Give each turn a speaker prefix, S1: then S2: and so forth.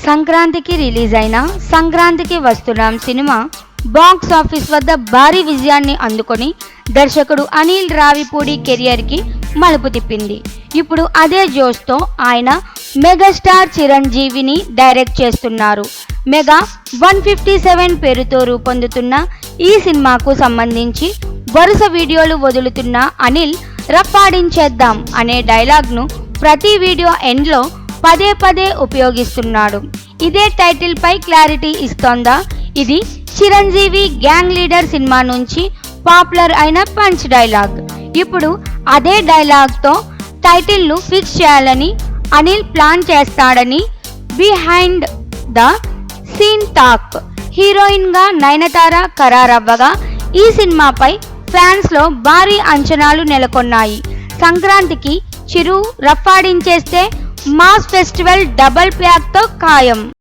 S1: సంక్రాంతికి రిలీజ్ అయిన సంక్రాంతికి వస్తున్నాం సినిమా బాక్స్ ఆఫీస్ వద్ద భారీ విజయాన్ని అందుకొని దర్శకుడు అనిల్ రావిపూడి కెరియర్కి మలుపు తిప్పింది. ఇప్పుడు అదే జోష్తో ఆయన మెగాస్టార్ చిరంజీవిని డైరెక్ట్ చేస్తున్నారు. మెగా 157 పేరుతో రూపొందుతున్న ఈ సినిమాకు సంబంధించి వరుస వీడియోలు వదులుతున్న అనిల్ రప్పాడించేద్దాం అనే డైలాగ్ను ప్రతి వీడియో ఎండ్లో పదే పదే ఉపయోగిస్తున్నాడు. ఇదే టైటిల్ పై క్లారిటీ ఇస్తోందా? ఇది చిరంజీవి గ్యాంగ్ లీడర్ సినిమా నుంచి పాపులర్ అయిన పంచ్ డైలాగ్. ఇప్పుడు అదే డైలాగ్తో టైటిల్ను ఫిక్స్ చేయాలని అనిల్ ప్లాన్ చేస్తాడని బిహైండ్ ద సీన్ టాక్. హీరోయిన్గా నయనతార ఖరారవ్వగా ఈ సినిమాపై ఫ్యాన్స్లో భారీ అంచనాలు నెలకొన్నాయి. సంక్రాంతికి చిరు రఫాడించేస్తే మాస్ ఫెస్టివల్ డబుల్ ప్యాక్తో ఖాయం.